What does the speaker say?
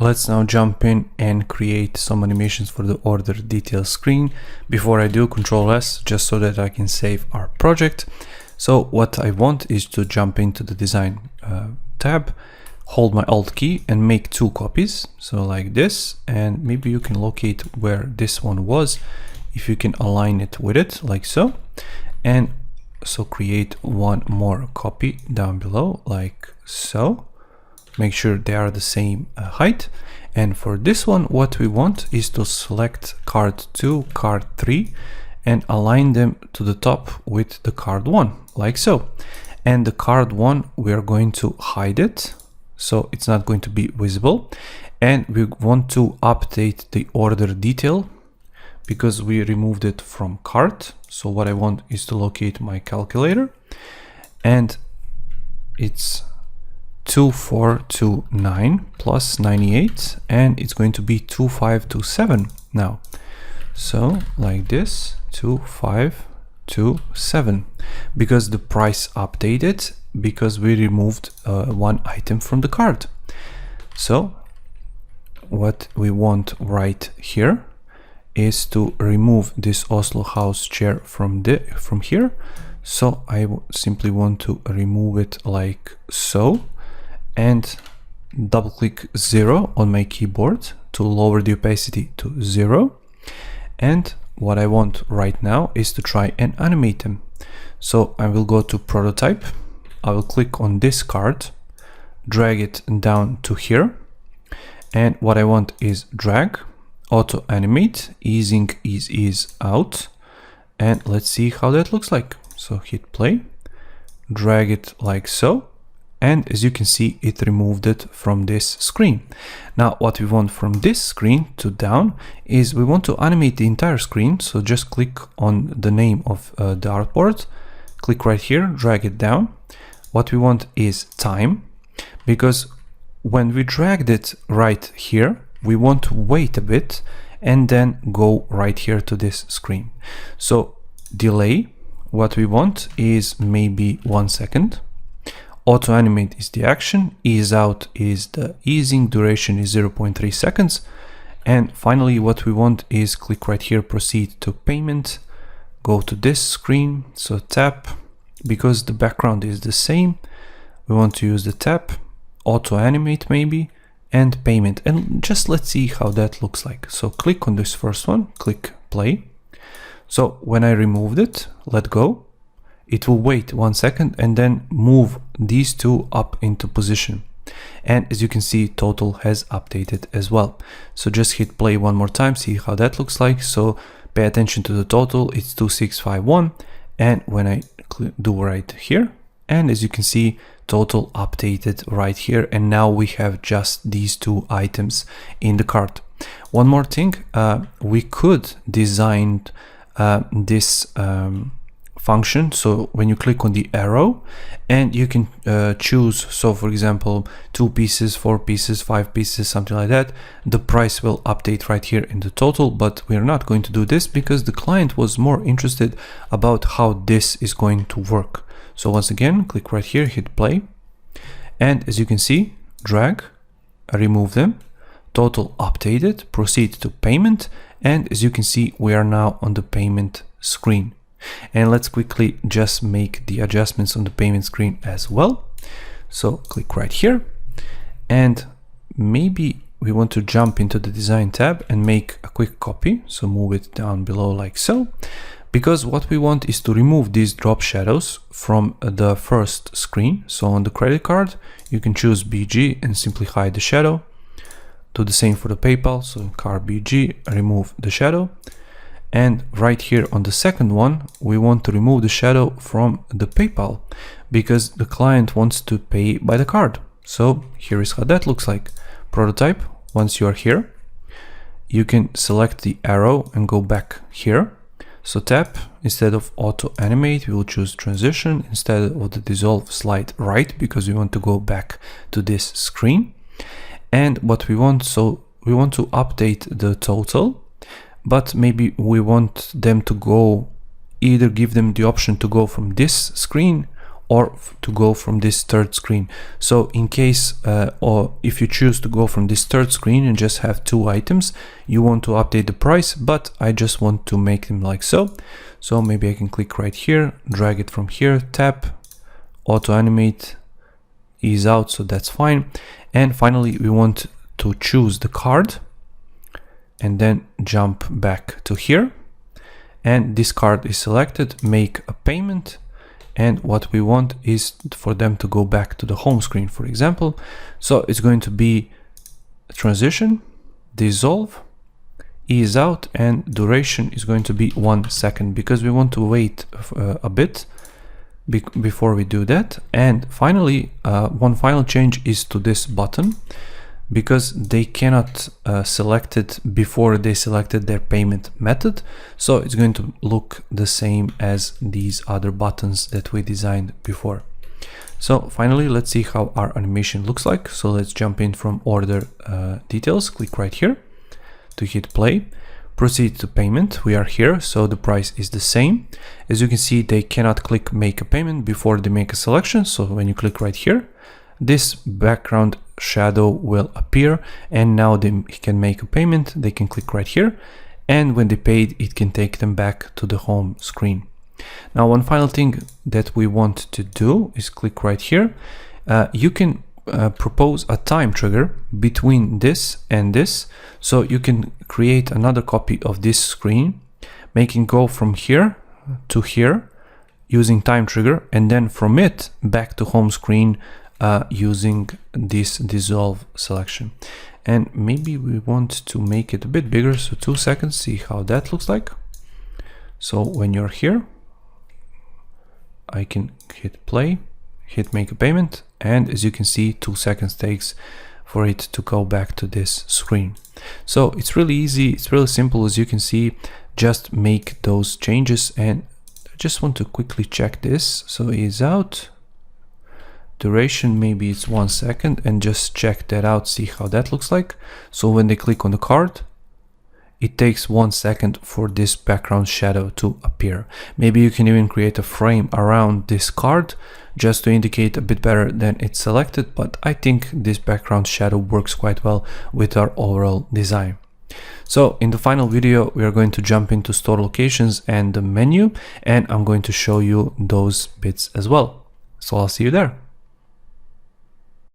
let's now jump in and create some animations for the order detail screen. Before I do, Control S, just so that I can save our project. So what I want is to jump into the design tab, hold my Alt key and make two copies. So like this, and maybe you can locate where this one was, if you can align it with it like so. And so create one more copy down below like so. Make sure they are the same height. And for this one, what we want is to select card 2, card 3 and align them to the top with the card 1 like so. And the card 1, we are going to hide it so it's not going to be visible. And we want to update the order detail because we removed it from cart. So what I want is to locate my calculator, and it's 2429 plus 98, and it's going to be 2527 now. So like this, 2527, because the price updated because we removed one item from the cart. So what we want right here is to remove this Oslo house chair from here. So I simply want to remove it like so, and double click 0 on my keyboard to lower the opacity to 0. And what I want right now is to try and animate them. So I will go to prototype, I will click on this card, drag it down to here, and what I want is drag, auto animate, easing ease out, and let's see how that looks like. So hit play, drag it like so, and as you can see, it removed it from this screen. Now what we want from this screen to down is we want to animate the entire screen. So just click on the name of the artboard, click right here, drag it down. What we want is time, because when we dragged it right here, we want to wait a bit and then go right here to this screen. So delay, what we want is maybe 1 second. Auto animate is the action, ease out is the easing, duration is 0.3 seconds. And finally, what we want is click right here, proceed to payment, go to this screen. So tap, because the background is the same, we want to use the tap, auto animate maybe, and payment, and just let's see how that looks like. So click on this first one, click play. So when I removed it, let go, it will wait 1 second and then move these two up into position. And as you can see, total has updated as well. So just hit play one more time, see how that looks like. So pay attention to the total, it's 2651. And when I do right here, and as you can see, total updated right here, and now we have just these two items in the cart. One more thing, we could design this function. So when you click on the arrow and you can choose, so for example 2 pieces, 4 pieces, 5 pieces, something like that, the price will update right here in the total. But we're not going to do this because the client was more interested about how this is going to work. So once again, click right here, hit play, and as you can see, drag, remove them, total updated, proceed to payment, and as you can see, we are now on the payment screen. And let's quickly just make the adjustments on the payment screen as well. So click right here, and maybe we want to jump into the design tab and make a quick copy. So move it down below like so, because what we want is to remove these drop shadows from the first screen. So on the credit card, you can choose BG and simply hide the shadow. Do the same for the PayPal. So card BG, remove the shadow. And right here on the second one, we want to remove the shadow from the PayPal because the client wants to pay by the card. So here is how that looks like. Prototype, once you are here, you can select the arrow and go back here. So tap, instead of auto animate, we will choose transition. Instead of the dissolve, slide right, because we want to go back to this screen. And what we want, so we want to update the total, but maybe we want them to go, either give them the option to go from this screen or to go from this third screen. So in case or if you choose to go from this third screen and just have 2 items, you want to update the price, but I just want to make them like so. So maybe I can click right here, drag it from here, tap, auto animate, ease out, so that's fine. And finally we want to choose the card and then jump back to here, and this card is selected, make a payment, and what we want is for them to go back to the home screen, for example. So it's going to be transition, dissolve, ease out, and duration is going to be 1 second because we want to wait a bit before we do that. And finally, one final change is to this button, because they cannot select it before they selected their payment method. So it's going to look the same as these other buttons that we designed before. So finally, let's see how our animation looks like. So let's jump in from order details, click right here to hit play, proceed to payment. We are here, so the price is the same. As you can see, they cannot click make a payment before they make a selection. So when you click right here, this background shadow will appear, and now they can make a payment. They can click right here, and when they paid, it can take them back to the home screen. Now, one final thing that we want to do is click right here. You can propose a time trigger between this and this, so you can create another copy of this screen, making go from here to here using time trigger, and then from it back to home screen using this dissolve selection. And maybe we want to make it a bit bigger, so 2 seconds, see how that looks like. So when you're here, I can hit play, hit make a payment, and as you can see, 2 seconds takes for it to go back to this screen. So it's really easy, it's really simple. As you can see, just make those changes. And I just want to quickly check this. So ease out, duration, maybe it's 1 second, and just check that out, see how that looks like. So when they click on the card, it takes 1 second for this background shadow to appear. Maybe you can even create a frame around this card just to indicate a bit better than it's selected, but I think this background shadow works quite well with our overall design. So in the final video, we are going to jump into store locations and the menu, and I'm going to show you those bits as well. So I'll see you there.